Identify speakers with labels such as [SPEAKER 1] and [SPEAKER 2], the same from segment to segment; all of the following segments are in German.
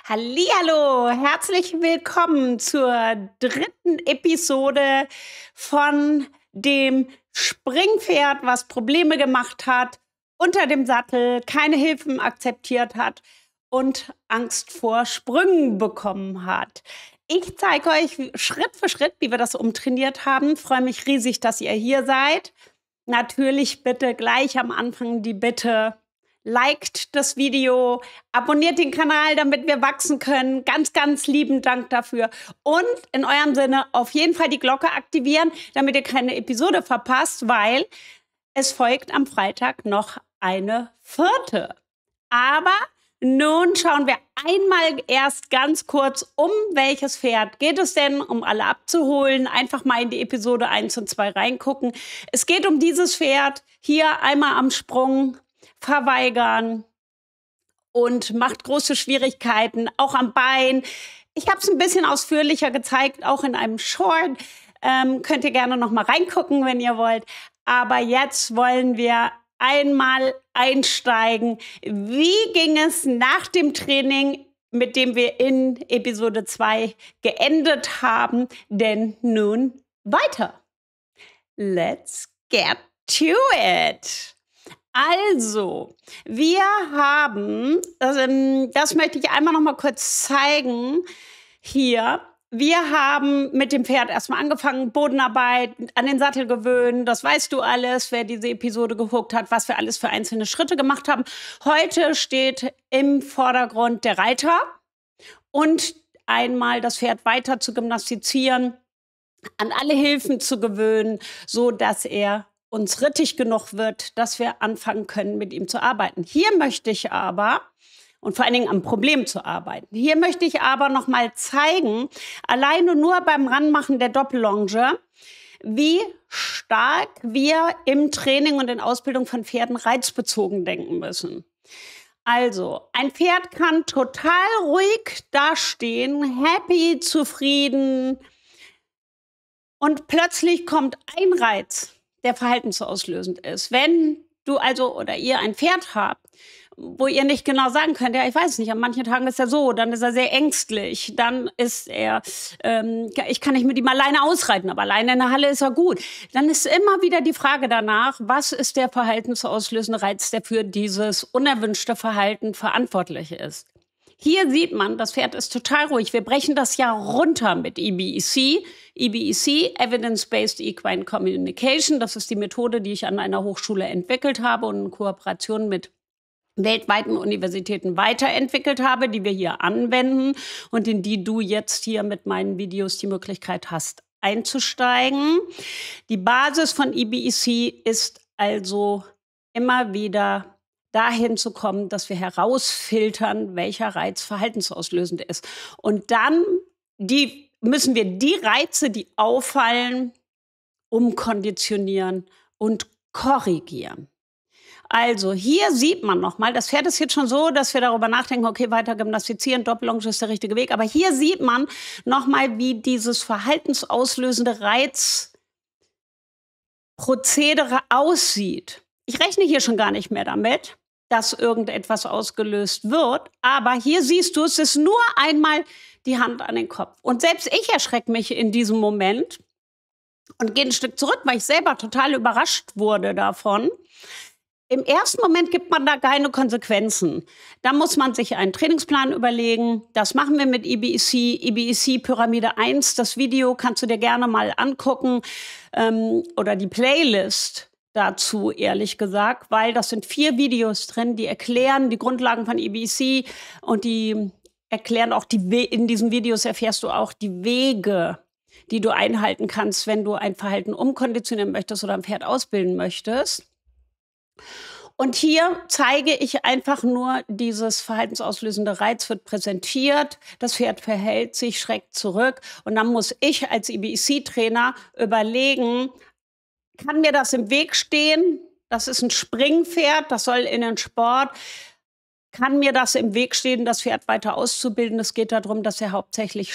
[SPEAKER 1] Hallihallo, herzlich willkommen zur dritten Episode von dem Springpferd, was Probleme gemacht hat, unter dem Sattel, keine Hilfen akzeptiert hat und Angst vor Sprüngen bekommen hat. Ich zeige euch Schritt für Schritt, wie wir das umtrainiert haben. Freue mich riesig, dass ihr hier seid. Natürlich bitte gleich am Anfang die Bitte: liked das Video, abonniert den Kanal, damit wir wachsen können. Ganz, ganz lieben Dank dafür. Und in eurem Sinne auf jeden Fall die Glocke aktivieren, damit ihr keine Episode verpasst, weil es folgt am Freitag noch eine vierte. Aber nun schauen wir einmal erst ganz kurz, um welches Pferd geht es denn, um alle abzuholen. Einfach mal in die Episode 1 und 2 reingucken. Es geht um dieses Pferd, hier einmal am Sprung, verweigern und macht große Schwierigkeiten, auch am Bein. Ich habe es ein bisschen ausführlicher gezeigt, auch in einem Short. Könnt ihr gerne noch mal reingucken, wenn ihr wollt. Aber jetzt wollen wir einmal einsteigen. Wie ging es nach dem Training, mit dem wir in Episode 2 geendet haben, denn nun weiter? Let's get to it! Also, wir haben, das möchte ich einmal noch mal kurz zeigen, hier. Wir haben mit dem Pferd erstmal angefangen, Bodenarbeit, an den Sattel gewöhnen, das weißt du alles, wer diese Episode geguckt hat, was wir alles für einzelne Schritte gemacht haben. Heute steht im Vordergrund der Reiter und einmal das Pferd weiter zu gymnastizieren, an alle Hilfen zu gewöhnen, so dass er uns rittig genug wird, dass wir anfangen können, mit ihm zu arbeiten. Hier möchte ich aber, und vor allen Dingen am Problem zu arbeiten, hier möchte ich aber noch mal zeigen, alleine nur beim Ranmachen der Doppellonge, wie stark wir im Training und in Ausbildung von Pferden reizbezogen denken müssen. Also, ein Pferd kann total ruhig dastehen, happy, zufrieden, und plötzlich kommt ein Reiz, der verhaltensauslösend ist. Wenn du also oder ihr ein Pferd habt, wo ihr nicht genau sagen könnt, ja, ich weiß nicht, an manchen Tagen ist er so, dann ist er sehr ängstlich, dann ist er, ich kann nicht mit ihm alleine ausreiten, aber alleine in der Halle ist er gut. Dann ist immer wieder die Frage danach, was ist der verhaltensauslösende Reiz, der für dieses unerwünschte Verhalten verantwortlich ist. Hier sieht man, das Pferd ist total ruhig. Wir brechen das ja runter mit EBEC. EBEC, Evidence-Based Equine Communication. Das ist die Methode, die ich an einer Hochschule entwickelt habe und in Kooperation mit weltweiten Universitäten weiterentwickelt habe, die wir hier anwenden und in die du jetzt hier mit meinen Videos die Möglichkeit hast, einzusteigen. Die Basis von EBEC ist also immer wieder dahin zu kommen, dass wir herausfiltern, welcher Reiz verhaltensauslösend ist. Und dann müssen wir die Reize, die auffallen, umkonditionieren und korrigieren. Also hier sieht man nochmal, das Pferd ist jetzt schon so, dass wir darüber nachdenken, okay, weiter gymnastizieren, Doppellonge ist der richtige Weg. Aber hier sieht man nochmal, wie dieses verhaltensauslösende Reizprozedere aussieht. Ich rechne hier schon gar nicht mehr damit, dass irgendetwas ausgelöst wird. Aber hier siehst du, es ist nur einmal die Hand an den Kopf. Und selbst ich erschrecke mich in diesem Moment und gehe ein Stück zurück, weil ich selber total überrascht wurde davon. Im ersten Moment gibt man da keine Konsequenzen. Da muss man sich einen Trainingsplan überlegen. Das machen wir mit EBEC, EBEC Pyramide 1. Das Video kannst du dir gerne mal angucken oder die Playlist dazu, ehrlich gesagt, weil das sind 4 Videos drin, die erklären die Grundlagen von EBEC und die erklären auch in diesen Videos erfährst du auch die Wege, die du einhalten kannst, wenn du ein Verhalten umkonditionieren möchtest oder ein Pferd ausbilden möchtest. Und hier zeige ich einfach nur, dieses verhaltensauslösende Reiz wird präsentiert, das Pferd verhält sich, schreckt zurück und dann muss ich als EBEC-Trainer überlegen, kann mir das im Weg stehen? Das ist ein Springpferd, das soll in den Sport. kann mir das im Weg stehen, das Pferd weiter auszubilden. Es geht darum, dass er hauptsächlich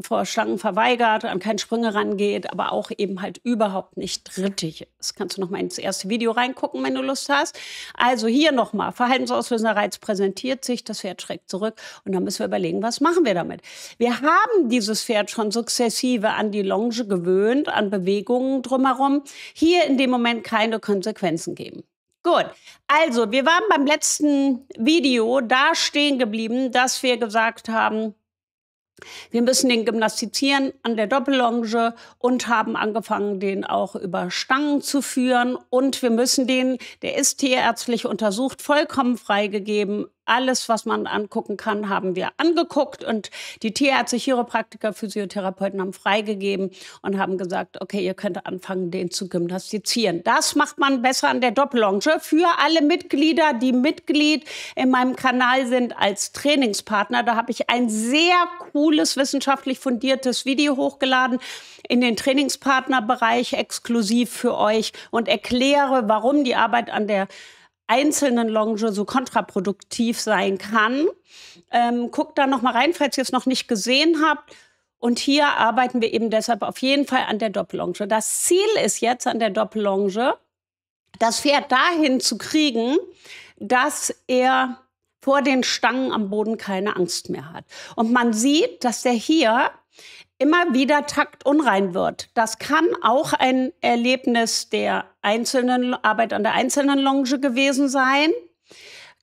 [SPEAKER 1] vor Stangen verweigert, an keine Sprünge rangeht, aber auch eben halt überhaupt nicht rittig ist. Kannst du noch mal ins erste Video reingucken, wenn du Lust hast. Also hier noch mal, verhaltensauslösender Reiz präsentiert sich, das Pferd schreckt zurück und dann müssen wir überlegen, was machen wir damit? Wir haben dieses Pferd schon sukzessive an die Longe gewöhnt, an Bewegungen drumherum. Hier in dem Moment keine Konsequenzen geben. Gut, also wir waren beim letzten Video da stehen geblieben, dass wir gesagt haben, wir müssen den gymnastizieren an der Doppellonge und haben angefangen, den auch über Stangen zu führen. Und wir müssen den, der ist tierärztlich untersucht, vollkommen freigegeben. Alles, was man angucken kann, haben wir angeguckt. Und die Tierärzte, Chiropraktiker, Physiotherapeuten haben freigegeben und haben gesagt, okay, ihr könnt anfangen, den zu gymnastizieren. Das macht man besser an der Doppellonge. Für alle Mitglieder, die Mitglied in meinem Kanal sind als Trainingspartner, da habe ich ein sehr cooles, wissenschaftlich fundiertes Video hochgeladen in den Trainingspartnerbereich exklusiv für euch und erkläre, warum die Arbeit an der einzelnen Longe so kontraproduktiv sein kann. Guckt da noch mal rein, falls ihr es noch nicht gesehen habt. Und hier arbeiten wir eben deshalb auf jeden Fall an der Doppellonge. Das Ziel ist jetzt an der Doppellonge, das Pferd dahin zu kriegen, dass er vor den Stangen am Boden keine Angst mehr hat. Und man sieht, dass der hier immer wieder taktunrein wird. Das kann auch ein Erlebnis der einzelnen Arbeit an der einzelnen Longe gewesen sein,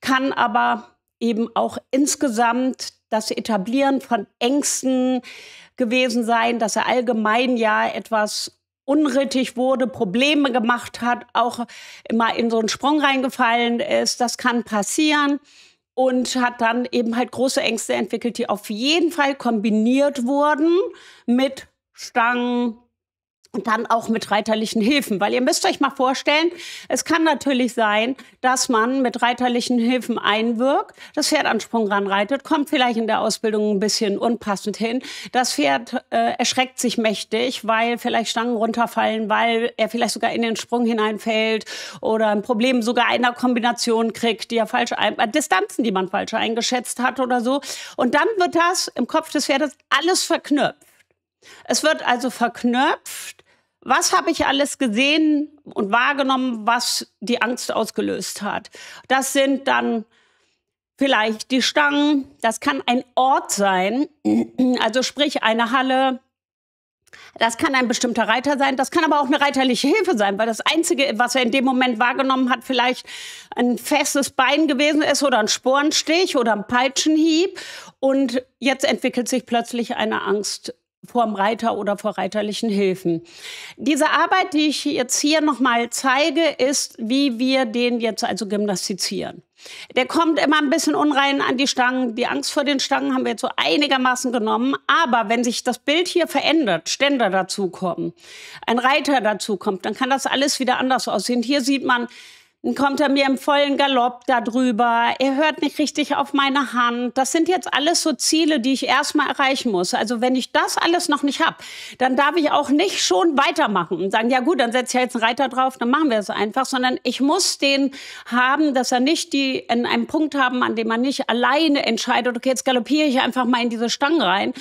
[SPEAKER 1] kann aber eben auch insgesamt das Etablieren von Ängsten gewesen sein, dass er allgemein ja etwas unrittig wurde, Probleme gemacht hat, auch immer in so einen Sprung reingefallen ist. Das kann passieren. Und hat dann eben halt große Ängste entwickelt, die auf jeden Fall kombiniert wurden mit Stangen und dann auch mit reiterlichen Hilfen. Weil ihr müsst euch mal vorstellen, es kann natürlich sein, dass man mit reiterlichen Hilfen einwirkt, das Pferd an Sprung ranreitet, kommt vielleicht in der Ausbildung ein bisschen unpassend hin. Das Pferd erschreckt sich mächtig, weil vielleicht Stangen runterfallen, weil er vielleicht sogar in den Sprung hineinfällt oder ein Problem sogar einer Kombination kriegt, die er falsch Distanzen, die man falsch eingeschätzt hat oder so. Und dann wird das im Kopf des Pferdes alles verknüpft. Es wird also verknüpft, was habe ich alles gesehen und wahrgenommen, was die Angst ausgelöst hat. Das sind dann vielleicht die Stangen, das kann ein Ort sein, also sprich eine Halle, das kann ein bestimmter Reiter sein, das kann aber auch eine reiterliche Hilfe sein, weil das Einzige, was er in dem Moment wahrgenommen hat, vielleicht ein festes Bein gewesen ist oder ein Sporenstich oder ein Peitschenhieb. Und jetzt entwickelt sich plötzlich eine Angst vor dem Reiter oder vor reiterlichen Hilfen. Diese Arbeit, die ich jetzt hier nochmal zeige, ist, wie wir den jetzt also gymnastizieren. Der kommt immer ein bisschen unrein an die Stangen. Die Angst vor den Stangen haben wir jetzt so einigermaßen genommen. Aber wenn sich das Bild hier verändert, Ständer dazukommen, ein Reiter dazukommt, dann kann das alles wieder anders aussehen. Hier sieht man, dann kommt er mir im vollen Galopp da drüber. Er hört nicht richtig auf meine Hand. Das sind jetzt alles so Ziele, die ich erstmal erreichen muss. Also wenn ich das alles noch nicht habe, dann darf ich auch nicht schon weitermachen und sagen, ja gut, dann setze ich jetzt einen Reiter drauf, dann machen wir es einfach. Sondern ich muss den haben, dass er nicht in einem Punkt haben, an dem man nicht alleine entscheidet, okay, jetzt galoppiere ich einfach mal in diese Stangen rein.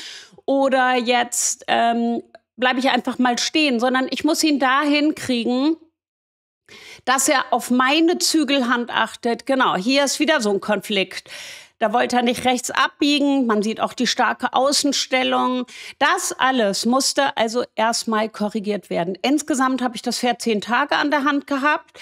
[SPEAKER 1] Oder jetzt bleibe ich einfach mal stehen. Sondern ich muss ihn dahin kriegen, dass er auf meine Zügelhand achtet. Genau, hier ist wieder so ein Konflikt. Da wollte er nicht rechts abbiegen. Man sieht auch die starke Außenstellung. Das alles musste also erstmal korrigiert werden. Insgesamt habe ich das Pferd 10 Tage an der Hand gehabt.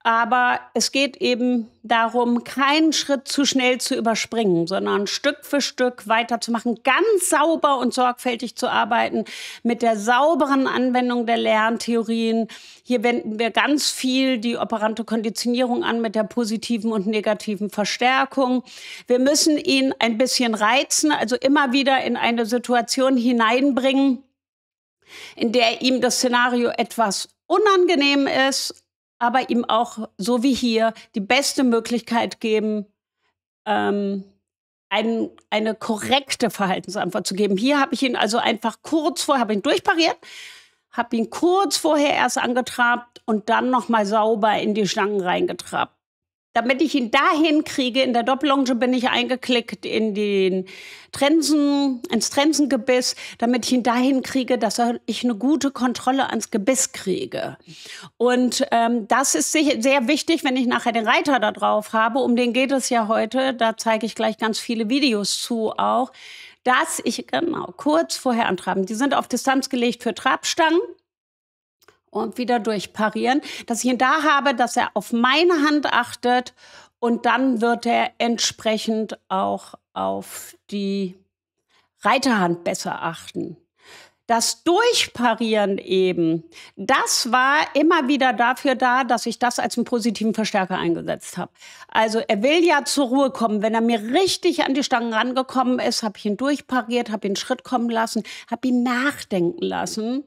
[SPEAKER 1] Aber es geht eben darum, keinen Schritt zu schnell zu überspringen, sondern Stück für Stück weiterzumachen, ganz sauber und sorgfältig zu arbeiten, mit der sauberen Anwendung der Lerntheorien. Hier wenden wir ganz viel die operante Konditionierung an mit der positiven und negativen Verstärkung. Wir müssen ihn ein bisschen reizen, also immer wieder in eine Situation hineinbringen, in der ihm das Szenario etwas unangenehm ist, aber ihm auch, so wie hier, die beste Möglichkeit geben, eine korrekte Verhaltensantwort zu geben. Hier habe ich ihn also einfach habe ihn durchpariert, habe ihn kurz vorher erst angetrabt und dann noch mal sauber in die Stangen reingetrabt. damit ich ihn dahin kriege. In der Doppellonge bin ich eingeklickt in den ins Trensengebiss, damit ich ihn dahin kriege, dass ich eine gute Kontrolle ans Gebiss kriege. Und das ist sehr wichtig, wenn ich nachher den Reiter da drauf habe. Um den geht es ja heute. Da zeige ich gleich ganz viele Videos zu auch. Dass ich, kurz vorher antraben. Die sind auf Distanz gelegt für Trabstangen. Und wieder durchparieren, dass ich ihn da habe, dass er auf meine Hand achtet und dann wird er entsprechend auch auf die Reiterhand besser achten. Das Durchparieren eben, das war immer wieder dafür da, dass ich das als einen positiven Verstärker eingesetzt habe. Also er will ja zur Ruhe kommen. Wenn er mir richtig an die Stangen rangekommen ist, habe ich ihn durchpariert, habe ihn einen Schritt kommen lassen, habe ihn nachdenken lassen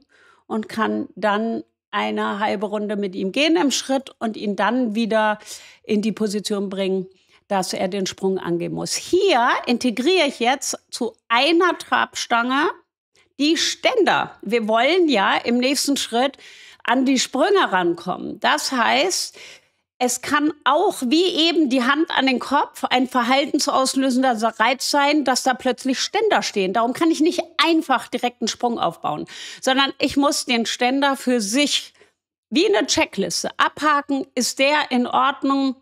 [SPEAKER 1] und kann dann eine halbe Runde mit ihm gehen im Schritt und ihn dann wieder in die Position bringen, dass er den Sprung angehen muss. Hier integriere ich jetzt zu einer Trabstange die Ständer. Wir wollen ja im nächsten Schritt an die Sprünge rankommen. Das heißt, es kann auch, wie eben die Hand an den Kopf, ein verhaltensauslösender Reiz sein, dass da plötzlich Ständer stehen. Darum kann ich nicht einfach direkt einen Sprung aufbauen, sondern ich muss den Ständer für sich wie eine Checkliste abhaken. Ist der in Ordnung?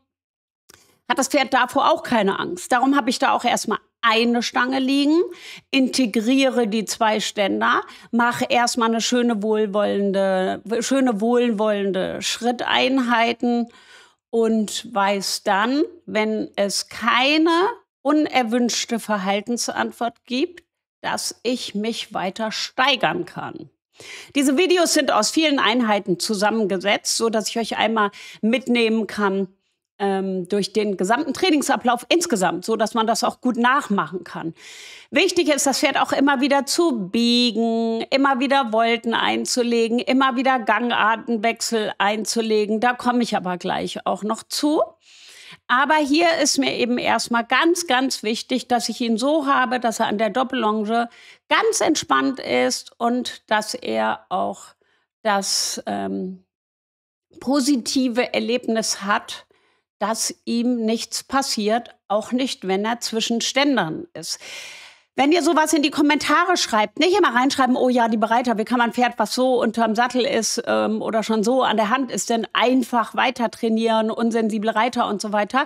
[SPEAKER 1] Hat das Pferd davor auch keine Angst? Darum habe ich da auch erstmal eine Stange liegen, integriere die 2 Ständer, mache erstmal eine schöne wohlwollende Schritteinheiten und weiß dann, wenn es keine unerwünschte Verhaltensantwort gibt, dass ich mich weiter steigern kann. Diese Videos sind aus vielen Einheiten zusammengesetzt, so dass ich euch einmal mitnehmen kann durch den gesamten Trainingsablauf insgesamt, so dass man das auch gut nachmachen kann. Wichtig ist, das Pferd auch immer wieder zu biegen, immer wieder Volten einzulegen, immer wieder Gangartenwechsel einzulegen. Da komme ich aber gleich auch noch zu. Aber hier ist mir eben erstmal ganz, ganz wichtig, dass ich ihn so habe, dass er an der Doppellonge ganz entspannt ist und dass er auch das positive Erlebnis hat, dass ihm nichts passiert, auch nicht, wenn er zwischen Ständern ist. Wenn ihr sowas in die Kommentare schreibt, nicht immer reinschreiben, oh ja, liebe Reiter, wie kann man ein Pferd, was so unterm Sattel ist oder schon so an der Hand ist, denn einfach weiter trainieren, unsensible Reiter und so weiter.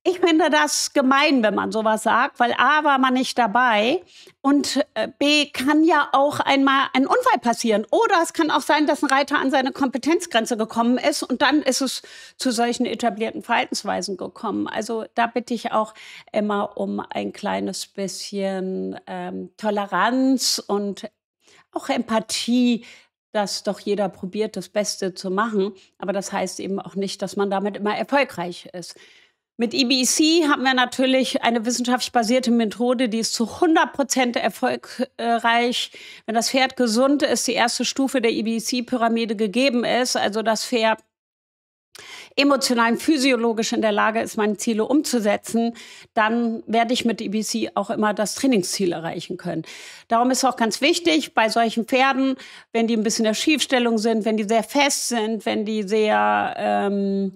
[SPEAKER 1] Ich finde das gemein, wenn man sowas sagt, weil A, war man nicht dabei und B, kann ja auch einmal ein Unfall passieren. Oder es kann auch sein, dass ein Reiter an seine Kompetenzgrenze gekommen ist und dann ist es zu solchen etablierten Verhaltensweisen gekommen. Also da bitte ich auch immer um ein kleines bisschen Toleranz und auch Empathie, dass doch jeder probiert, das Beste zu machen. Aber das heißt eben auch nicht, dass man damit immer erfolgreich ist. Mit EBC haben wir natürlich eine wissenschaftlich basierte Methode, die ist zu 100% erfolgreich. Wenn das Pferd gesund ist, die erste Stufe der EBC-Pyramide gegeben ist, also das Pferd emotional und physiologisch in der Lage ist, meine Ziele umzusetzen, dann werde ich mit EBC auch immer das Trainingsziel erreichen können. Darum ist auch ganz wichtig, bei solchen Pferden, wenn die ein bisschen in der Schiefstellung sind, wenn die sehr fest sind, wenn die sehr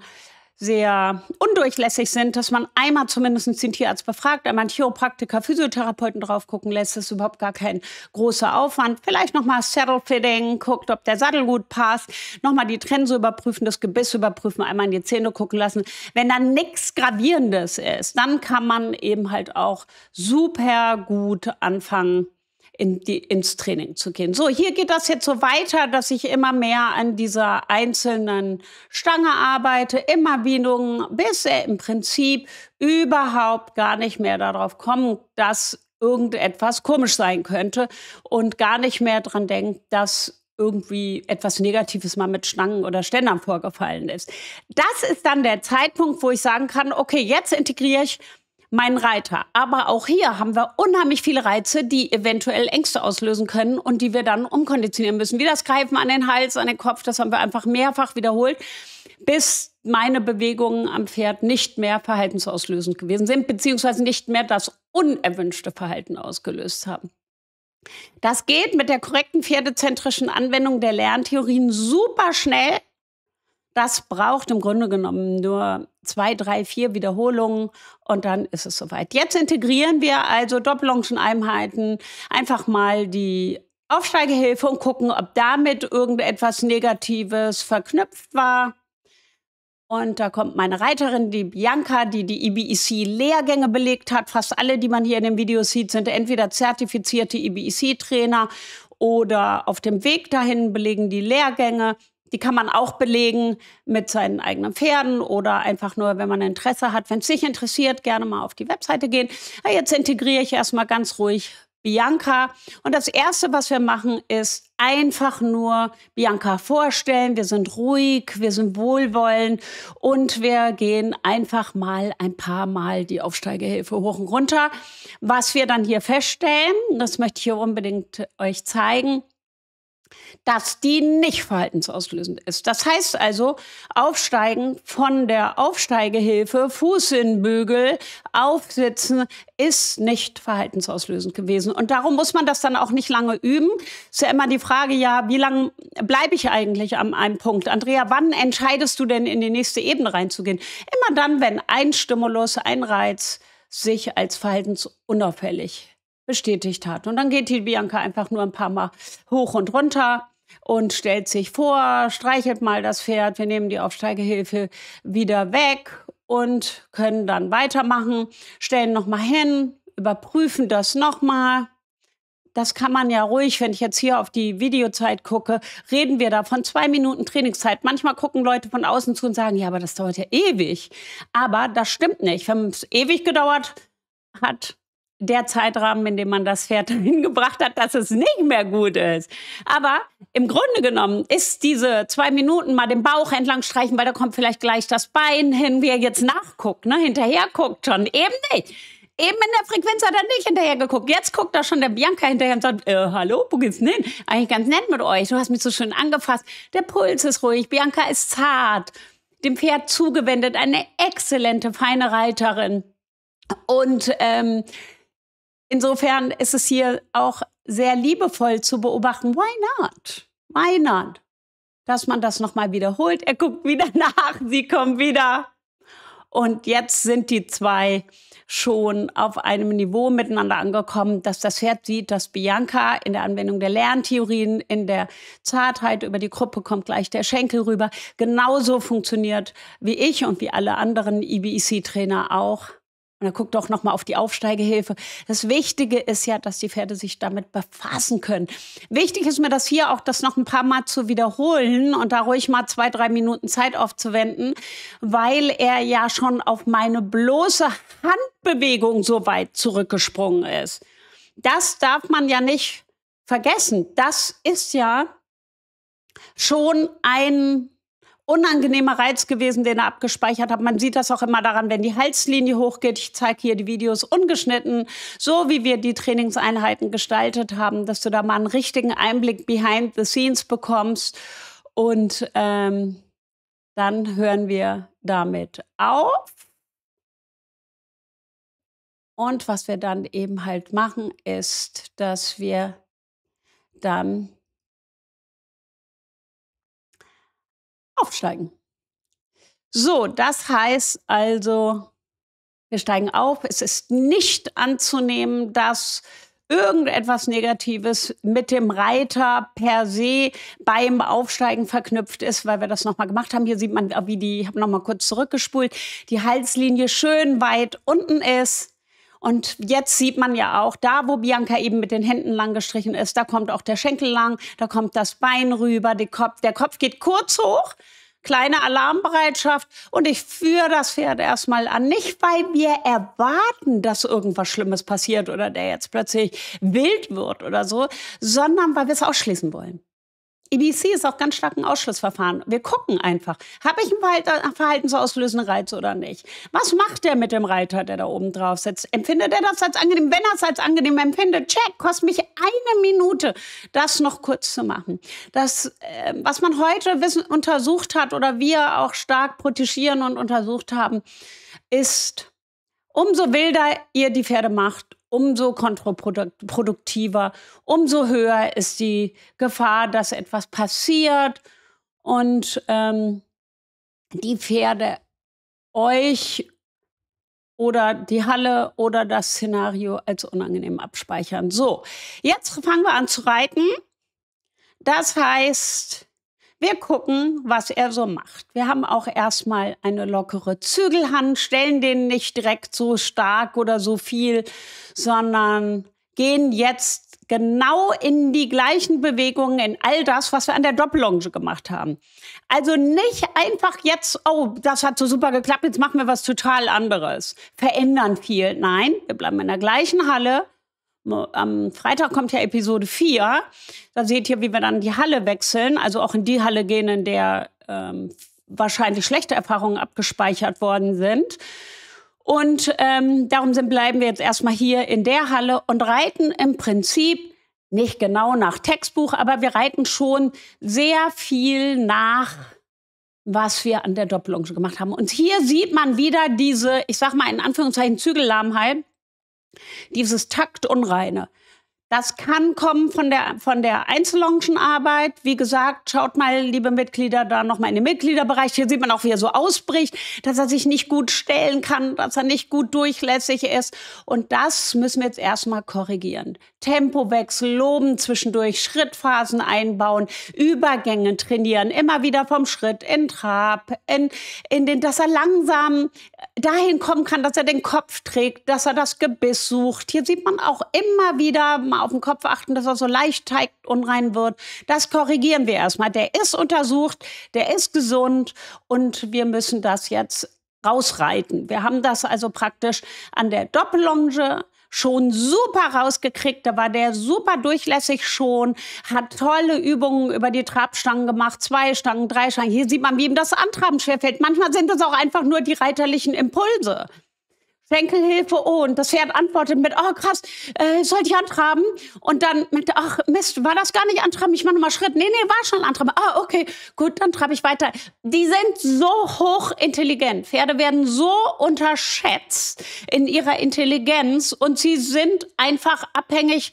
[SPEAKER 1] undurchlässig sind, dass man einmal zumindest den Tierarzt befragt, einmal einen Chiropraktiker, Physiotherapeuten drauf gucken lässt. Das ist überhaupt gar kein großer Aufwand. Vielleicht nochmal Saddle-Fitting, guckt, ob der Sattel gut passt. Nochmal die Trense überprüfen, das Gebiss überprüfen, einmal in die Zähne gucken lassen. Wenn dann nichts Gravierendes ist, dann kann man eben halt auch super gut anfangen, ins Training zu gehen. So, hier geht das jetzt so weiter, dass ich immer mehr an dieser einzelnen Stange arbeite, immer wieder, bis er im Prinzip überhaupt gar nicht mehr darauf kommt, dass irgendetwas komisch sein könnte und gar nicht mehr dran denkt, dass irgendwie etwas Negatives mal mit Stangen oder Ständern vorgefallen ist. Das ist dann der Zeitpunkt, wo ich sagen kann, okay, jetzt integriere ich meinen Reiter. Aber auch hier haben wir unheimlich viele Reize, die eventuell Ängste auslösen können und die wir dann umkonditionieren müssen. Wie das Greifen an den Hals, an den Kopf, das haben wir einfach mehrfach wiederholt, bis meine Bewegungen am Pferd nicht mehr verhaltensauslösend gewesen sind, beziehungsweise nicht mehr das unerwünschte Verhalten ausgelöst haben. Das geht mit der korrekten pferdezentrischen Anwendung der Lerntheorien super schnell. Das braucht im Grunde genommen nur 2, 3, 4 Wiederholungen und dann ist es soweit. Jetzt integrieren wir also Doppellongeneinheiten, einfach mal die Aufsteigehilfe und gucken, ob damit irgendetwas Negatives verknüpft war. Und da kommt meine Reiterin, die Bianca, die die EBEC-Lehrgänge belegt hat. Fast alle, die man hier in dem Video sieht, sind entweder zertifizierte EBEC-Trainer oder auf dem Weg dahin belegen die Lehrgänge. Die kann man auch belegen mit seinen eigenen Pferden oder einfach nur, wenn man Interesse hat. Wenn es dich interessiert, gerne mal auf die Webseite gehen. Jetzt integriere ich erstmal ganz ruhig Bianca. Und das Erste, was wir machen, ist einfach nur Bianca vorstellen. Wir sind ruhig, wir sind wohlwollend und wir gehen einfach mal ein paar Mal die Aufsteigehilfe hoch und runter. Was wir dann hier feststellen, das möchte ich hier unbedingt euch zeigen, dass die nicht verhaltensauslösend ist. Das heißt also, Aufsteigen von der Aufsteigehilfe, Fuß in den Bügel, aufsitzen, ist nicht verhaltensauslösend gewesen. Und darum muss man das dann auch nicht lange üben. Ist ja immer die Frage, ja, wie lange bleibe ich eigentlich an einem Punkt? Andrea, wann entscheidest du denn, in die nächste Ebene reinzugehen? Immer dann, wenn ein Stimulus, ein Reiz sich als verhaltensunauffällig bestätigt hat. Und dann geht die Bianca einfach nur ein paar Mal hoch und runter und stellt sich vor, streichelt mal das Pferd. Wir nehmen die Aufsteigehilfe wieder weg und können dann weitermachen, stellen noch mal hin, überprüfen das noch mal. Das kann man ja ruhig, wenn ich jetzt hier auf die Videozeit gucke, reden wir da von 2 Minuten Trainingszeit. Manchmal gucken Leute von außen zu und sagen, ja, aber das dauert ja ewig. Aber das stimmt nicht. Wenn es ewig gedauert hat, der Zeitrahmen, in dem man das Pferd dahin gebracht hat, dass es nicht mehr gut ist. Aber im Grunde genommen ist diese 2 Minuten mal den Bauch entlang streichen, weil da kommt vielleicht gleich das Bein hin, wie er jetzt nachguckt, ne? Hinterher guckt schon. Eben nicht. Eben in der Frequenz hat er nicht hinterher geguckt. Jetzt guckt da schon der Bianca hinterher und sagt, hallo, wo geht's denn hin? Eigentlich ganz nett mit euch. Du hast mich so schön angefasst. Der Puls ist ruhig. Bianca ist zart. Dem Pferd zugewendet. Eine exzellente, feine Reiterin. Und insofern ist es hier auch sehr liebevoll zu beobachten. Why not? Why not? Dass man das nochmal wiederholt. Er guckt wieder nach, sie kommt wieder. Und jetzt sind die zwei schon auf einem Niveau miteinander angekommen, dass das Pferd sieht, dass Bianca in der Anwendung der Lerntheorien, in der Zartheit über die Gruppe kommt gleich der Schenkel rüber, genauso funktioniert wie ich und wie alle anderen EBEC-Trainer auch. Und er guckt auch noch mal auf die Aufsteigehilfe. Das Wichtige ist ja, dass die Pferde sich damit befassen können. Wichtig ist mir das hier auch, das noch ein paar Mal zu wiederholen und da ruhig mal 2, 3 Minuten Zeit aufzuwenden, weil er ja schon auf meine bloße Handbewegung so weit zurückgesprungen ist. Das darf man ja nicht vergessen. Das ist ja schon ein unangenehmer Reiz gewesen, den er abgespeichert hat. Man sieht das auch immer daran, wenn die Halslinie hochgeht. Ich zeige hier die Videos ungeschnitten, so wie wir die Trainingseinheiten gestaltet haben, dass du da mal einen richtigen Einblick behind the scenes bekommst. Und dann hören wir damit auf. Und was wir dann eben halt machen, ist, dass wir dann aufsteigen. So, das heißt also, wir steigen auf. Es ist nicht anzunehmen, dass irgendetwas Negatives mit dem Reiter per se beim Aufsteigen verknüpft ist, weil wir das nochmal gemacht haben. Hier sieht man, wie ich habe nochmal kurz zurückgespult, die Halslinie schön weit unten ist. Und jetzt sieht man ja auch, da wo Bianca eben mit den Händen lang gestrichen ist, da kommt auch der Schenkel lang, da kommt das Bein rüber, der Kopf geht kurz hoch, kleine Alarmbereitschaft und ich führe das Pferd erstmal an. Nicht, weil wir erwarten, dass irgendwas Schlimmes passiert oder der jetzt plötzlich wild wird oder so, sondern weil wir es ausschließen wollen. EBEC ist auch ganz stark ein Ausschlussverfahren. Wir gucken einfach, habe ich einen verhaltensauslösenden Reiz oder nicht? Was macht der mit dem Reiter, der da oben drauf sitzt? Empfindet er das als angenehm? Wenn er es als angenehm empfindet, check, kostet mich 1 Minute, das noch kurz zu machen. Das, was man heute untersucht hat oder wir auch stark protegieren und untersucht haben, ist, umso wilder ihr die Pferde macht, umso kontraproduktiver, umso höher ist die Gefahr, dass etwas passiert. Und die Pferde euch oder die Halle oder das Szenario als unangenehm abspeichern. So, jetzt fangen wir an zu reiten. Das heißt, wir gucken, was er so macht. Wir haben auch erstmal eine lockere Zügelhand, stellen den nicht direkt so stark oder so viel, sondern gehen jetzt genau in die gleichen Bewegungen, in all das, was wir an der Doppellonge gemacht haben. Also nicht einfach jetzt, oh, das hat so super geklappt, jetzt machen wir was total anderes. Verändern viel. Nein, wir bleiben in der gleichen Halle. Am Freitag kommt ja Episode 4. Da seht ihr, wie wir dann die Halle wechseln. Also auch in die Halle gehen, in der wahrscheinlich schlechte Erfahrungen abgespeichert worden sind. Und darum bleiben wir jetzt erstmal hier in der Halle und reiten im Prinzip nicht genau nach Textbuch, aber wir reiten schon sehr viel nach, was wir an der Doppellonge gemacht haben. Und hier sieht man wieder diese, ich sag mal in Anführungszeichen, Zügellahmheit, dieses Taktunreine. Das kann kommen von der Einzellongenarbeit. Wie gesagt, schaut mal, liebe Mitglieder, da noch mal in den Mitgliederbereich. Hier sieht man auch, wie er so ausbricht, dass er sich nicht gut stellen kann, dass er nicht gut durchlässig ist. Und das müssen wir jetzt erstmal korrigieren. Tempowechsel, loben zwischendurch, Schrittphasen einbauen, Übergänge trainieren, immer wieder vom Schritt in Trab, dass er langsam dahin kommen kann, dass er den Kopf trägt, dass er das Gebiss sucht. Hier sieht man auch immer wieder mal auf den Kopf achten, dass er so leicht taktunrein wird. Das korrigieren wir erstmal. Der ist untersucht, der ist gesund und wir müssen das jetzt rausreiten. Wir haben das also praktisch an der Doppellonge schon super rausgekriegt. Da war der super durchlässig schon, hat tolle Übungen über die Trabstangen gemacht, 2 Stangen, 3 Stangen. Hier sieht man, wie ihm das Antraben schwerfällt. Manchmal sind es auch einfach nur die reiterlichen Impulse. Schenkelhilfe, oh, und das Pferd antwortet mit, oh krass, sollte ich antraben? Und dann mit, ach Mist, war das gar nicht antraben, ich mache nochmal Schritt. Nee, war schon antraben. Ah, okay, gut, dann trabe ich weiter. Die sind so hochintelligent. Pferde werden so unterschätzt in ihrer Intelligenz und sie sind einfach abhängig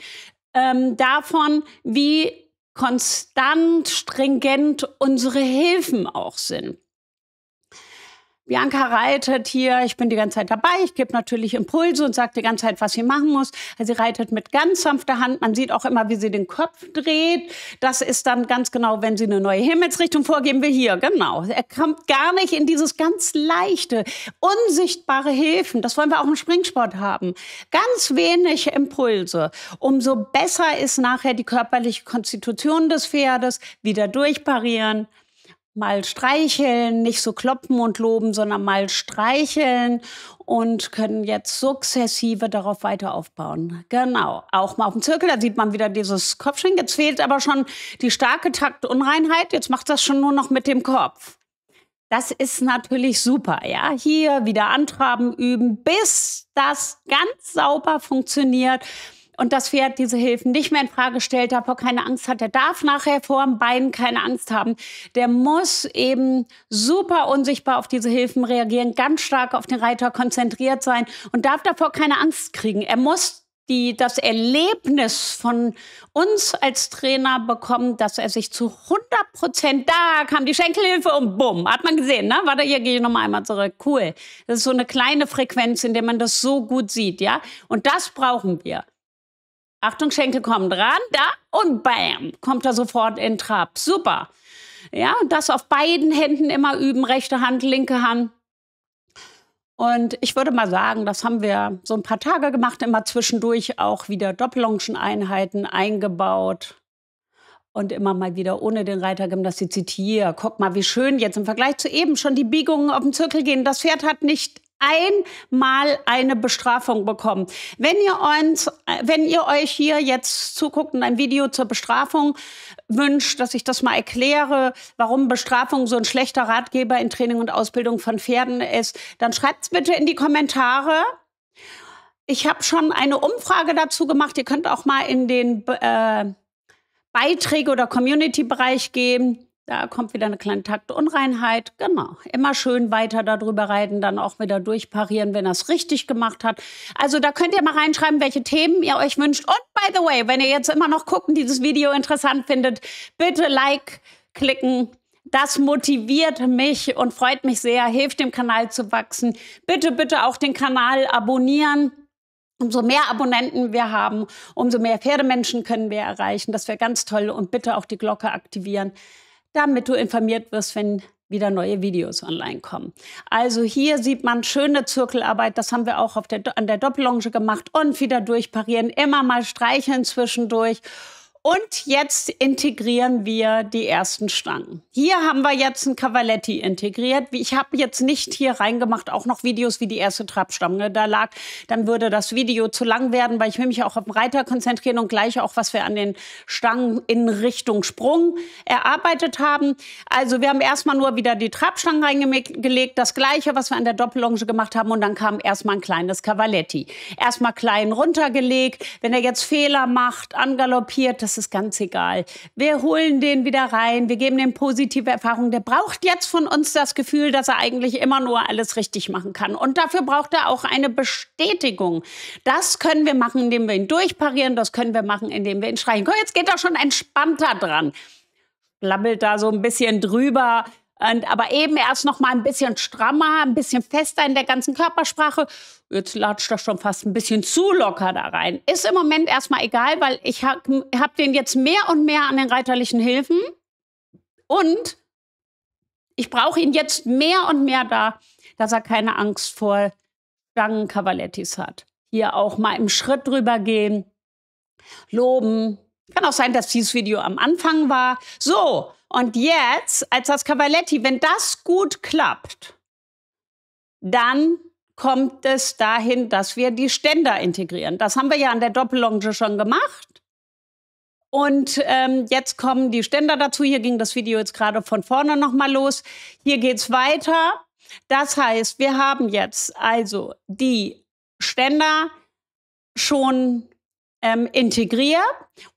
[SPEAKER 1] davon, wie konstant, stringent unsere Hilfen auch sind. Bianca reitet hier, ich bin die ganze Zeit dabei, ich gebe natürlich Impulse und sage die ganze Zeit, was sie machen muss. Also sie reitet mit ganz sanfter Hand, man sieht auch immer, wie sie den Kopf dreht. Das ist dann ganz genau, wenn sie eine neue Himmelsrichtung vorgeben wir hier, genau. Er kommt gar nicht in dieses ganz leichte, unsichtbare Hilfen. Das wollen wir auch im Springsport haben. Ganz wenig Impulse. Umso besser ist nachher die körperliche Konstitution des Pferdes, wieder durchparieren. Mal streicheln, nicht so klopfen und loben, sondern mal streicheln und können jetzt sukzessive darauf weiter aufbauen. Genau, auch mal auf dem Zirkel, da sieht man wieder dieses Kopfschwingen. Jetzt fehlt aber schon die starke Taktunreinheit, jetzt macht das schon nur noch mit dem Kopf. Das ist natürlich super, ja. Hier wieder antraben, üben, bis das ganz sauber funktioniert. Und das Pferd diese Hilfen nicht mehr in Frage stellt, davor keine Angst hat. Der darf nachher vor dem Bein keine Angst haben. Der muss eben super unsichtbar auf diese Hilfen reagieren, ganz stark auf den Reiter konzentriert sein und darf davor keine Angst kriegen. Er muss das Erlebnis von uns als Trainer bekommen, dass er sich zu 100%, da kam die Schenkelhilfe und bumm, hat man gesehen, ne? Warte, hier gehe ich noch mal einmal zurück. Cool. Das ist so eine kleine Frequenz, in der man das so gut sieht, ja? Und das brauchen wir. Achtung, Schenkel kommen dran, da und bam, kommt er sofort in Trab. Super. Ja, und das auf beiden Händen immer üben, rechte Hand, linke Hand. Und ich würde mal sagen, das haben wir so ein paar Tage gemacht, immer zwischendurch auch wieder Doppellongeneinheiten eingebaut. Und immer mal wieder ohne den Reitergymnastizit hier. Guck mal, wie schön jetzt im Vergleich zu eben schon die Biegungen auf den Zirkel gehen. Das Pferd hat nicht einmal eine Bestrafung bekommen. Wenn ihr euch hier jetzt zuguckt und ein Video zur Bestrafung wünscht, dass ich das mal erkläre, warum Bestrafung so ein schlechter Ratgeber in Training und Ausbildung von Pferden ist, dann schreibt's bitte in die Kommentare. Ich habe schon eine Umfrage dazu gemacht. Ihr könnt auch mal in den Beiträge oder Community-Bereich gehen. Da kommt wieder eine kleine Taktunreinheit. Genau, immer schön weiter darüber reiten, dann auch wieder durchparieren, wenn er es richtig gemacht hat. Also da könnt ihr mal reinschreiben, welche Themen ihr euch wünscht. Und by the way, wenn ihr jetzt immer noch guckt und dieses Video interessant findet, bitte Like klicken, Das motiviert mich und freut mich sehr, hilft dem Kanal zu wachsen. Bitte, bitte auch den Kanal abonnieren. Umso mehr Abonnenten wir haben, umso mehr Pferdemenschen können wir erreichen. Das wäre ganz toll. Und bitte auch die Glocke aktivieren, damit du informiert wirst, wenn wieder neue Videos online kommen. Also hier sieht man schöne Zirkelarbeit. Das haben wir auch an der Doppellonge gemacht. Und wieder durchparieren, immer mal streicheln zwischendurch. Und jetzt integrieren wir die ersten Stangen. Hier haben wir jetzt ein Cavaletti integriert. Ich habe jetzt nicht hier reingemacht, auch noch Videos wie die erste Trabstange da lag. Dann würde das Video zu lang werden, weil ich will mich auch auf den Reiter konzentrieren und gleich auch, was wir an den Stangen in Richtung Sprung erarbeitet haben. Also wir haben erstmal nur wieder die Trabstangen reingelegt, das Gleiche, was wir an der Doppellonge gemacht haben. Und dann kam erstmal ein kleines Cavaletti. Erstmal klein runtergelegt. Wenn er jetzt Fehler macht, angaloppiert, das ist ganz egal. Wir holen den wieder rein, wir geben dem positive Erfahrungen. Der braucht jetzt von uns das Gefühl, dass er eigentlich immer nur alles richtig machen kann. Und dafür braucht er auch eine Bestätigung. Das können wir machen, indem wir ihn durchparieren. Das können wir machen, indem wir ihn streichen. Guck, jetzt geht er schon entspannter dran. Blabbelt da so ein bisschen drüber. Aber eben erst noch mal ein bisschen strammer, ein bisschen fester in der ganzen Körpersprache. Jetzt latscht das schon fast ein bisschen zu locker da rein. Ist im Moment erstmal egal, weil ich hab den jetzt mehr und mehr an den reiterlichen Hilfen. Und ich brauche ihn jetzt mehr und mehr da, dass er keine Angst vor Stangen Cavalettis hat. Hier auch mal im Schritt drüber gehen, loben. Kann auch sein, dass dieses Video am Anfang war. So, und jetzt, als das Cavaletti, wenn das gut klappt, dann kommt es dahin, dass wir die Ständer integrieren. Das haben wir ja an der Doppellonge schon gemacht. Und jetzt kommen die Ständer dazu. Hier ging das Video jetzt gerade von vorne noch mal los. Hier geht's weiter. Das heißt, wir haben jetzt also die Ständer schon integriert,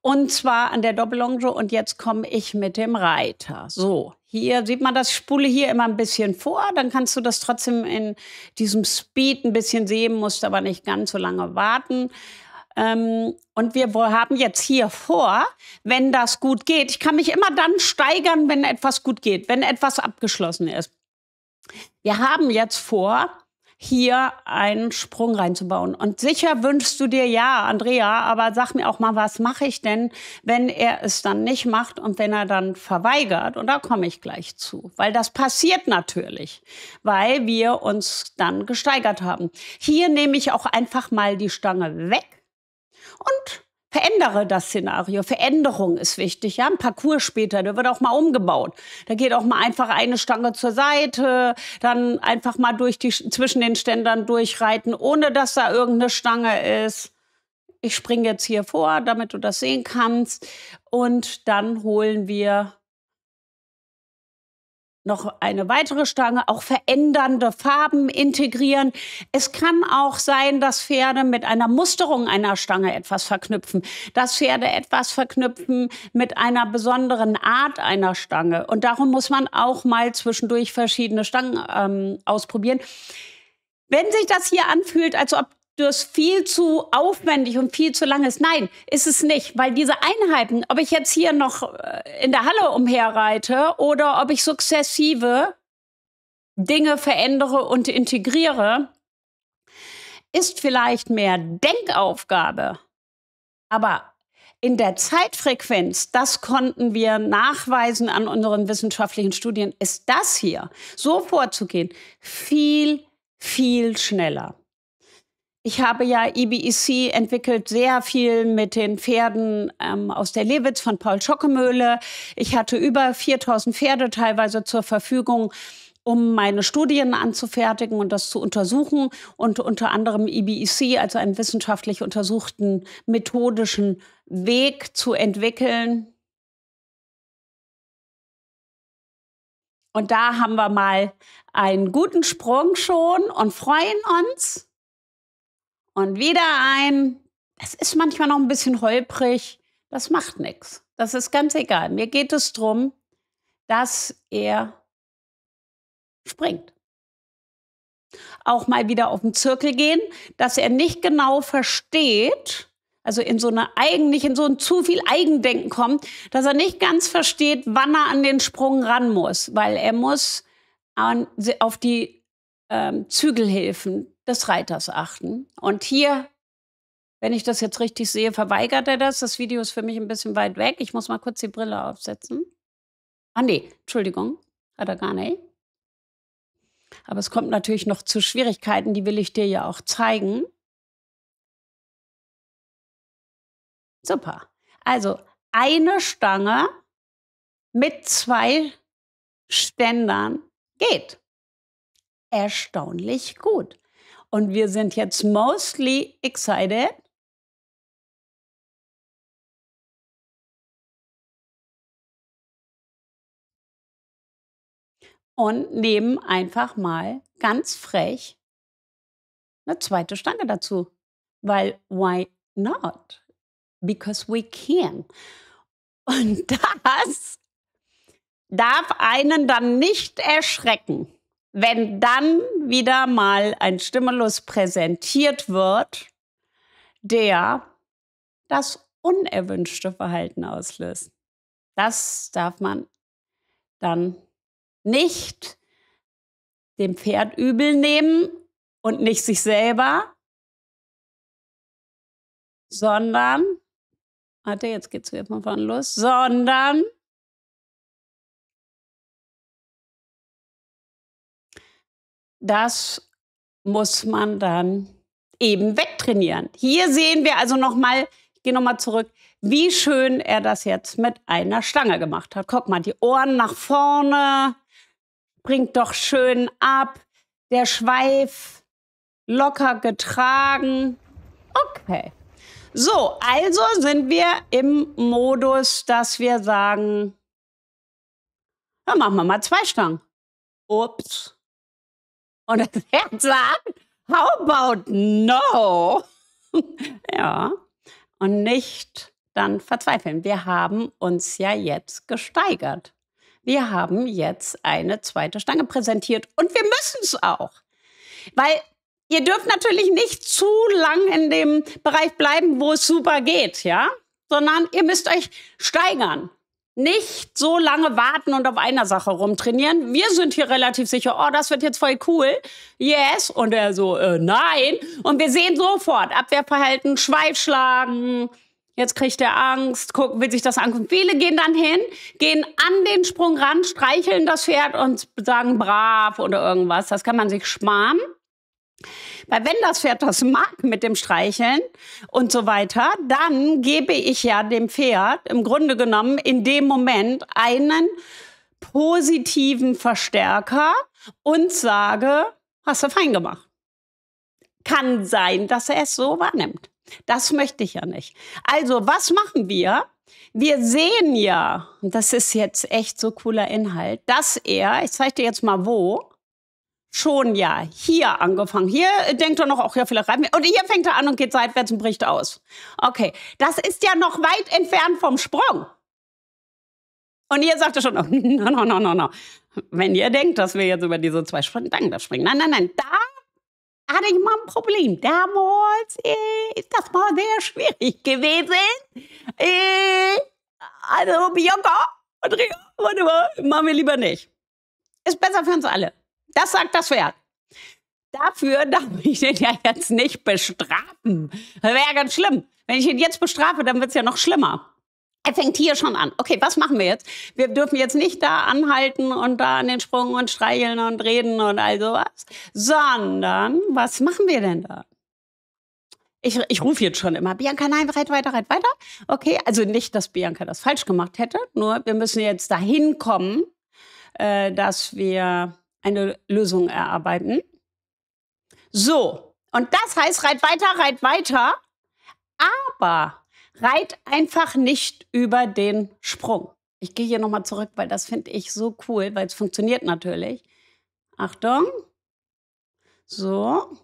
[SPEAKER 1] und zwar an der Doppellonge, und jetzt komme ich mit dem Reiter. So, hier sieht man das, ich spule hier immer ein bisschen vor, dann kannst du das trotzdem in diesem Speed ein bisschen sehen, musst aber nicht ganz so lange warten. Und wir haben jetzt hier vor, wenn das gut geht, ich kann mich immer dann steigern, wenn etwas gut geht, wenn etwas abgeschlossen ist. Wir haben jetzt vor, hier einen Sprung reinzubauen. Und sicher wünschst du dir, ja, Andrea, aber sag mir auch mal, was mache ich denn, wenn er es dann nicht macht und wenn er dann verweigert? Und da komme ich gleich zu. Weil das passiert natürlich, weil wir uns dann gesteigert haben. Hier nehme ich auch einfach mal die Stange weg und verändere das Szenario. Veränderung ist wichtig. Ja? Ein Parcours später, der wird auch mal umgebaut. Da geht auch mal einfach eine Stange zur Seite, dann einfach mal zwischen den Ständern durchreiten, ohne dass da irgendeine Stange ist. Ich springe jetzt hier vor, damit du das sehen kannst. Und dann holen wir noch eine weitere Stange, auch verändernde Farben integrieren. Es kann auch sein, dass Pferde mit einer Musterung einer Stange etwas verknüpfen, dass Pferde etwas verknüpfen mit einer besonderen Art einer Stange. Und darum muss man auch mal zwischendurch verschiedene Stangen ausprobieren. Wenn sich das hier anfühlt, als ob das viel zu aufwendig und viel zu lang ist. Nein, ist es nicht, weil diese Einheiten, ob ich jetzt hier noch in der Halle umherreite oder ob ich sukzessive Dinge verändere und integriere, ist vielleicht mehr Denkaufgabe. Aber in der Zeitfrequenz, das konnten wir nachweisen an unseren wissenschaftlichen Studien, ist das hier, so vorzugehen, viel, viel schneller. Ich habe ja IBEC entwickelt, sehr viel mit den Pferden aus der Lewitz von Paul Schockemöhle. Ich hatte über 4000 Pferde teilweise zur Verfügung, um meine Studien anzufertigen und das zu untersuchen und unter anderem IBEC, also einen wissenschaftlich untersuchten methodischen Weg zu entwickeln. Und da haben wir mal einen guten Sprung schon und freuen uns. Und wieder das ist manchmal noch ein bisschen holprig, das macht nichts. Das ist ganz egal. Mir geht es darum, dass er springt. Auch mal wieder auf den Zirkel gehen, dass er nicht genau versteht, also nicht in so ein zu viel Eigendenken kommt, dass er nicht ganz versteht, wann er an den Sprung ran muss, weil er muss auf die Zügelhilfen des Reiters achten. Und hier, wenn ich das jetzt richtig sehe, verweigert er das. Das Video ist für mich ein bisschen weit weg. Ich muss mal kurz die Brille aufsetzen. Ah nee, Entschuldigung, hat er gar nicht. Aber es kommt natürlich noch zu Schwierigkeiten, die will ich dir ja auch zeigen. Super. Also eine Stange mit 2 Ständern geht. Erstaunlich gut. Und wir sind jetzt mostly excited. Und nehmen einfach mal ganz frech eine zweite Stange dazu. Weil why not? Because we can. Und das darf einen dann nicht erschrecken, wenn dann wieder mal ein Stimulus präsentiert wird, der das unerwünschte Verhalten auslöst. Das darf man dann nicht dem Pferd übel nehmen und nicht sich selber, sondern, warte, jetzt geht's wieder von vorne los, sondern das muss man dann eben wegtrainieren. Hier sehen wir also nochmal, ich gehe nochmal zurück, wie schön er das jetzt mit einer Stange gemacht hat. Guck mal, die Ohren nach vorne, bringt doch schön ab, der Schweif locker getragen. Okay. So, also sind wir im Modus, dass wir sagen, dann machen wir mal 2 Stangen. Ups. Und das Pferd sagt, how about no? Ja, und nicht dann verzweifeln. Wir haben uns ja jetzt gesteigert. Wir haben jetzt eine zweite Stange präsentiert und wir müssen es auch. Weil ihr dürft natürlich nicht zu lang in dem Bereich bleiben, wo es super geht, ja? Sondern ihr müsst euch steigern. Nicht so lange warten und auf einer Sache rumtrainieren. Wir sind hier relativ sicher, oh, das wird jetzt voll cool. Yes. Und er so, nein. Und wir sehen sofort Abwehrverhalten, Schweif schlagen. Jetzt kriegt er Angst, will sich das angucken. Viele gehen dann hin, gehen an den Sprung ran, streicheln das Pferd und sagen brav oder irgendwas. Das kann man sich sparen. Weil wenn das Pferd das mag mit dem Streicheln und so weiter, dann gebe ich ja dem Pferd im Grunde genommen in dem Moment einen positiven Verstärker und sage, hast du fein gemacht. Kann sein, dass er es so wahrnimmt. Das möchte ich ja nicht. Also, was machen wir? Wir sehen ja, und das ist jetzt echt so cooler Inhalt, dass er, ich zeige dir jetzt mal wo, schon ja hier angefangen. Hier denkt er noch, auch ja, vielleicht reiben wir. Und hier fängt er an und geht seitwärts und bricht aus. Okay, das ist ja noch weit entfernt vom Sprung. Und ihr sagt schon, oh, no. Wenn ihr denkt, dass wir jetzt über diese 2 Stangen springen. Nein, da hatte ich mal ein Problem. Damals ist das mal sehr schwierig gewesen. Also Bianca, Andrea, warte mal, machen wir lieber nicht. Ist besser für uns alle. Das sagt das Pferd. Dafür darf ich den ja jetzt nicht bestrafen. Das wäre ja ganz schlimm. Wenn ich ihn jetzt bestrafe, dann wird es ja noch schlimmer. Er fängt hier schon an. Okay, was machen wir jetzt? Wir dürfen jetzt nicht da anhalten und da an den Sprung und streicheln und reden und all sowas. Sondern, was machen wir denn da? Ich rufe jetzt schon immer, Bianca, nein, reit weiter. Okay, also nicht, dass Bianca das falsch gemacht hätte. Nur, wir müssen jetzt dahin kommen, dass wir eine Lösung erarbeiten. So, und das heißt, reit weiter, aber reit einfach nicht über den Sprung. Ich gehe hier nochmal zurück, weil das finde ich so cool, weil es funktioniert natürlich. Achtung. So.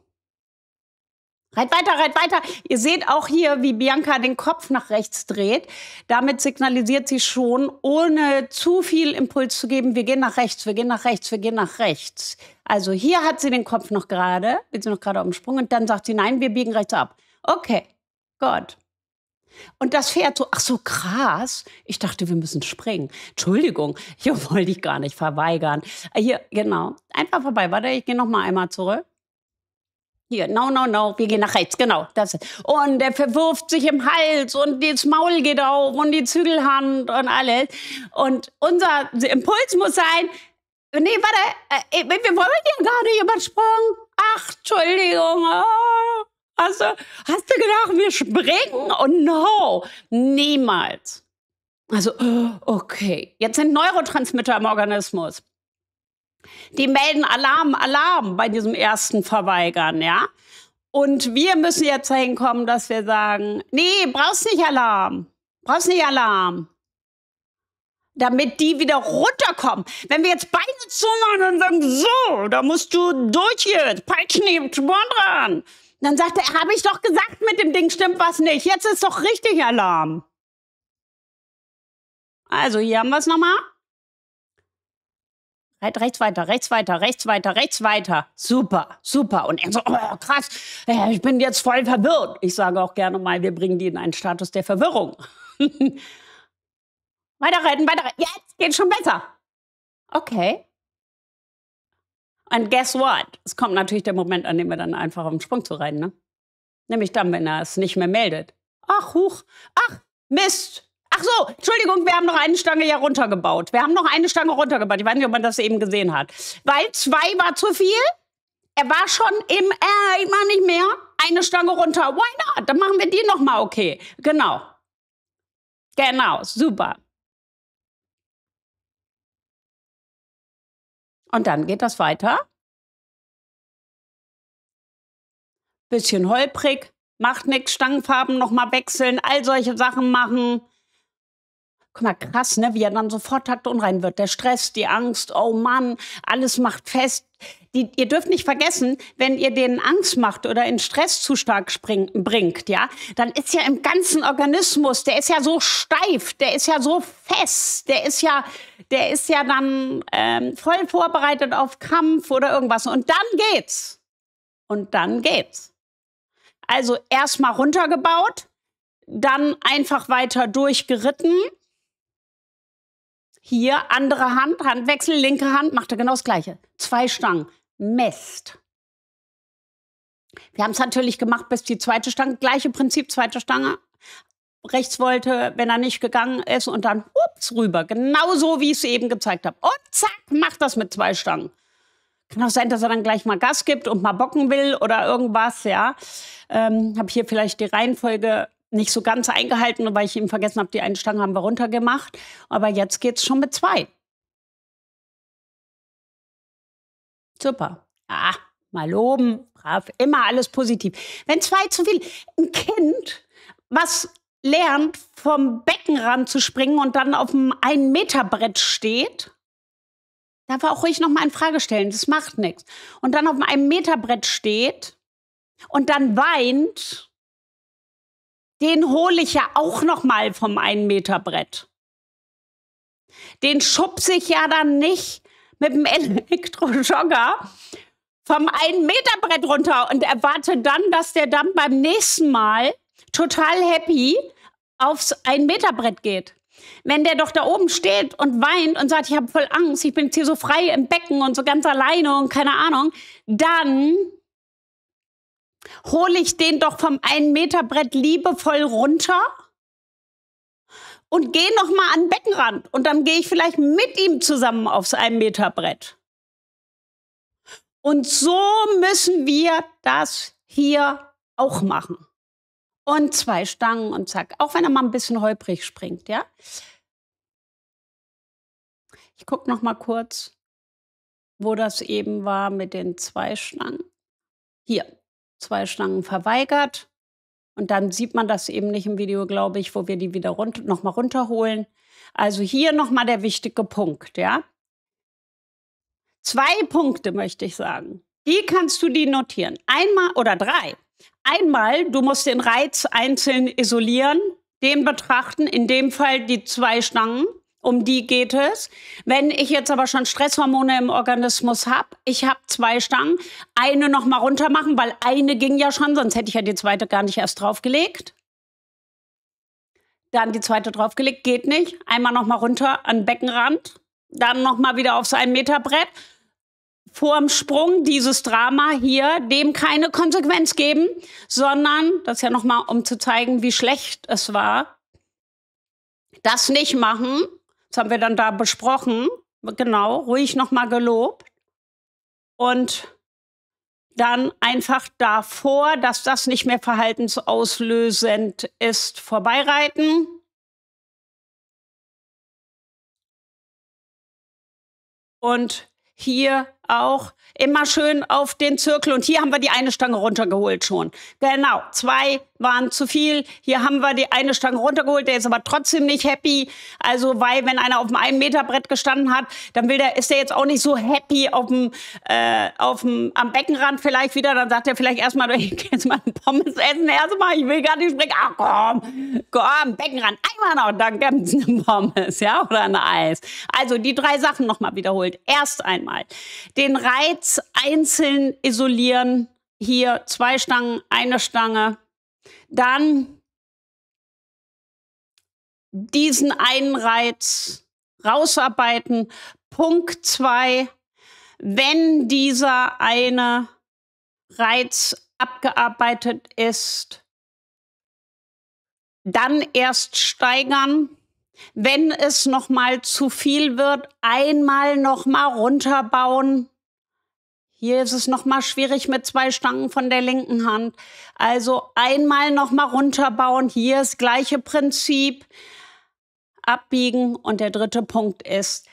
[SPEAKER 1] Reit weiter. Ihr seht auch hier, wie Bianca den Kopf nach rechts dreht. Damit signalisiert sie schon, ohne zu viel Impuls zu geben, wir gehen nach rechts. Also hier hat sie den Kopf noch gerade, wird sie noch gerade auf dem Sprung und dann sagt sie, nein, wir biegen rechts ab. Okay, gut. Und das Pferd so, ach so, krass. Ich dachte, wir müssen springen. Entschuldigung, hier wollte ich gar nicht verweigern. Hier, genau. Einfach vorbei. Warte, ich gehe noch mal einmal zurück. Hier, no, no, no, wir gehen nach rechts, genau. Das. Und er verwirft sich im Hals und das Maul geht auf und die Zügelhand und alles. Und unser Impuls muss sein, nee, warte, wir wollen ja gar nicht übersprungen. Ach, Entschuldigung. Oh. Hast du gedacht, wir springen? Oh no, niemals. Also, okay. Jetzt sind Neurotransmitter im Organismus. Die melden Alarm, Alarm bei diesem ersten Verweigern, ja? Und wir müssen jetzt dahin kommen, dass wir sagen, nee, brauchst nicht Alarm. Brauchst nicht Alarm. Damit die wieder runterkommen. Wenn wir jetzt beide zumachen und sagen, so, da musst du durch jetzt, peitschen die Sporen dran. Dann sagt er, habe ich doch gesagt, mit dem Ding stimmt was nicht. Jetzt ist doch richtig Alarm. Also, hier haben wir es nochmal. Rechts weiter, rechts weiter, rechts weiter, rechts weiter. Super, super. Und er so, oh, krass, ich bin jetzt voll verwirrt. Ich sage auch gerne mal, wir bringen die in einen Status der Verwirrung. Weiterreiten, weiterreiten. Jetzt geht's schon besser. Okay. Und guess what? Es kommt natürlich der Moment, an dem wir dann einfach auf den Sprung zu reiten, ne? Nämlich dann, wenn er es nicht mehr meldet. Ach, huch, ach, Mist. Ach so, Entschuldigung, wir haben noch eine Stange ja runtergebaut. Wir haben noch eine Stange runtergebaut. Ich weiß nicht, ob man das eben gesehen hat. Weil 2 war zu viel. Er war schon im, ich mach nicht mehr. Eine Stange runter. Why not? Dann machen wir die noch mal okay. Genau. Genau, super. Und dann geht das weiter. Bisschen holprig, macht nichts, Stangenfarben noch mal wechseln, all solche Sachen machen. Guck mal, krass, ne, wie er dann sofort taktunrein wird. Der Stress, die Angst, oh Mann, alles macht fest. Ihr dürft nicht vergessen, wenn ihr denen Angst macht oder in Stresszustand bringt, ja, dann ist ja im ganzen Organismus, der ist ja so steif, der ist ja so fest, der ist ja dann voll vorbereitet auf Kampf oder irgendwas. Und dann geht's. Und dann geht's. Also erstmal runtergebaut, dann einfach weiter durchgeritten. Hier, andere Hand, Handwechsel, linke Hand, macht er genau das Gleiche. 2 Stangen, Mist. Wir haben es natürlich gemacht bis die zweite Stange, gleiche Prinzip, zweite Stange. Rechts wollte, wenn er nicht gegangen ist und dann, ups, rüber. Genauso, wie ich es eben gezeigt habe. Und zack, macht das mit 2 Stangen. Kann auch sein, dass er dann gleich mal Gas gibt und mal bocken will oder irgendwas, ja. Habe hier vielleicht die Reihenfolge nicht so ganz eingehalten, weil ich eben vergessen habe, die eine Stange haben wir runtergemacht. Aber jetzt geht's schon mit 2. Super. Ja, mal loben, brav, immer alles positiv. Wenn 2 zu viel, ein Kind, was lernt, vom Beckenrand zu springen und dann auf dem 1-Meter-Brett steht, darf er auch ruhig noch mal in Frage stellen, das macht nichts. Und dann auf dem 1-Meter-Brett steht und dann weint, den hole ich ja auch noch mal vom 1-Meter-Brett. Den schubse ich ja dann nicht mit dem Elektrojogger vom 1-Meter-Brett runter und erwarte dann, dass der dann beim nächsten Mal total happy aufs 1-Meter-Brett geht. Wenn der doch da oben steht und weint und sagt, ich habe voll Angst, ich bin jetzt hier so frei im Becken und so ganz alleine und keine Ahnung, dann hole ich den doch vom 1-Meter-Brett liebevoll runter und gehe noch mal an den Beckenrand. Und dann gehe ich vielleicht mit ihm zusammen aufs 1-Meter-Brett. Und so müssen wir das hier auch machen. Und 2 Stangen und zack. Auch wenn er mal ein bisschen holprig springt, ja? Ich gucke noch mal kurz, wo das eben war mit den 2 Stangen. Hier, 2 Stangen verweigert. Und dann sieht man das eben nicht im Video, glaube ich, wo wir die wieder noch mal runterholen. Also hier noch mal der wichtige Punkt, ja? 2 Punkte möchte ich sagen. Die kannst du dir notieren. Einmal oder 3. Einmal, du musst den Reiz einzeln isolieren, den betrachten, in dem Fall die 2 Stangen, um die geht es. Wenn ich jetzt aber schon Stresshormone im Organismus habe, ich habe 2 Stangen, eine noch mal runter machen, weil eine ging ja schon, sonst hätte ich ja die zweite gar nicht erst draufgelegt. Dann die zweite draufgelegt, geht nicht. Einmal nochmal runter an den Beckenrand. Dann nochmal wieder aufs 1-Meter-Brett. Vorm Sprung dieses Drama hier, dem keine Konsequenz geben, sondern, das ist ja nochmal, um zu zeigen, wie schlecht es war, das nicht machen. Das haben wir dann da besprochen. Genau, ruhig nochmal gelobt. Und dann einfach davor, dass das nicht mehr verhaltensauslösend ist, vorbeireiten. Und hier auch immer schön auf den Zirkel. Und hier haben wir die eine Stange runtergeholt schon. Genau, 2 waren zu viel. Hier haben wir die eine Stange runtergeholt. Der ist aber trotzdem nicht happy. Also, weil wenn einer auf dem 1-Meter-Brett gestanden hat, dann ist der jetzt auch nicht so happy am Beckenrand vielleicht wieder. Dann sagt er vielleicht erstmal, ich gehe jetzt mal einen Pommes essen. Erstmal, ich will gar nicht springen. Ach komm, Beckenrand. Einmal noch, dann gibt's eine Pommes, ja, oder ein Eis. Also, die 3 Sachen nochmal wiederholt. Erst einmal den Reiz einzeln isolieren. Hier 2 Stangen, eine Stange. Dann diesen einen Reiz rausarbeiten. Punkt 2, wenn dieser eine Reiz abgearbeitet ist, dann erst steigern. Wenn es noch mal zu viel wird, einmal noch mal runterbauen. Hier ist es noch mal schwierig mit 2 Stangen von der linken Hand. Also einmal noch mal runterbauen. Hier das gleiche Prinzip. Abbiegen. Und der 3. Punkt ist,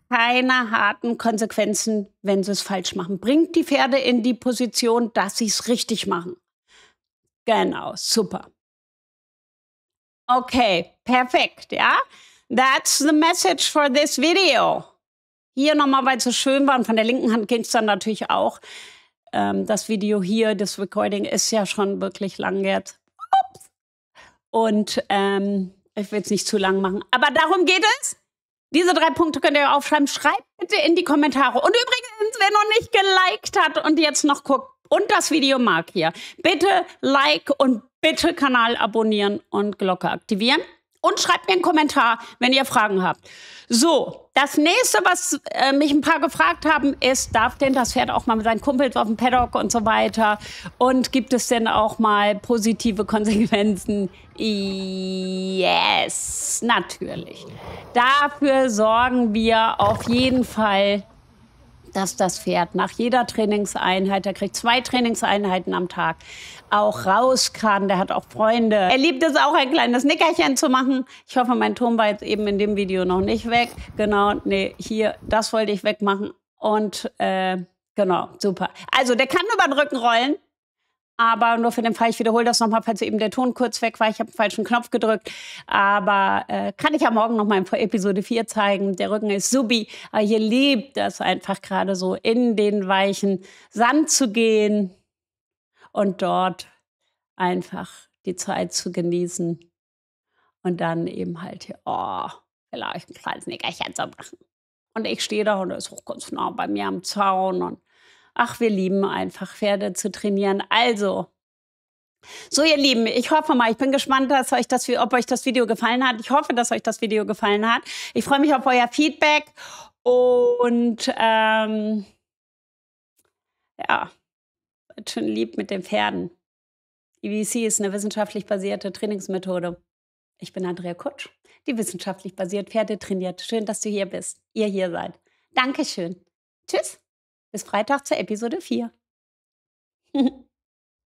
[SPEAKER 1] keine harten Konsequenzen, wenn sie es falsch machen. Bringt die Pferde in die Position, dass sie es richtig machen. Genau, super. Okay, perfekt, ja. That's the message for this video. Hier nochmal, weil es so schön war und von der linken Hand ging es dann natürlich auch. Das Video hier, das Recording ist ja schon wirklich lang jetzt. Ups. Und ich will es nicht zu lang machen, aber darum geht es. Diese 3 Punkte könnt ihr aufschreiben. Schreibt bitte in die Kommentare. Und übrigens, wer noch nicht geliked hat und jetzt noch guckt und das Video mag hier, bitte Like und bitte Kanal abonnieren und Glocke aktivieren. Und schreibt mir einen Kommentar, wenn ihr Fragen habt. So, das nächste, was mich ein paar gefragt haben, ist, darf denn das Pferd auch mal mit seinen Kumpels auf dem Paddock und so weiter? Und gibt es denn auch mal positive Konsequenzen? Yes, natürlich. Dafür sorgen wir auf jeden Fall, dass das Pferd nach jeder Trainingseinheit, der kriegt 2 Trainingseinheiten am Tag, auch raus kann. Der hat auch Freunde. Er liebt es auch, ein kleines Nickerchen zu machen. Ich hoffe, mein Ton war jetzt eben in dem Video noch nicht weg. Genau, nee, hier, das wollte ich wegmachen. Und genau, super. Also, der kann über den Rücken rollen. Aber nur für den Fall, ich wiederhole das nochmal, falls eben der Ton kurz weg war. Ich habe den falschen Knopf gedrückt. Aber kann ich ja morgen nochmal in Episode 4 zeigen. Der Rücken ist subi. Aber ihr liebt das einfach gerade so, in den weichen Sand zu gehen und dort einfach die Zeit zu genießen. Und dann eben halt hier, vielleicht ein kleines Nickerchen zu machen. Und ich stehe da und er ist auch ganz nah bei mir am Zaun und ach, wir lieben einfach, Pferde zu trainieren. Also, so ihr Lieben, ich hoffe mal, ich bin gespannt, ob euch das Video gefallen hat. Ich hoffe, dass euch das Video gefallen hat. Ich freue mich auf euer Feedback und ja, wird schon lieb mit den Pferden. EVC ist eine wissenschaftlich basierte Trainingsmethode. Ich bin Andrea Kutsch, die wissenschaftlich basiert Pferde trainiert. Schön, dass du hier bist, ihr hier seid. Dankeschön. Tschüss. Bis Freitag zur Episode 4.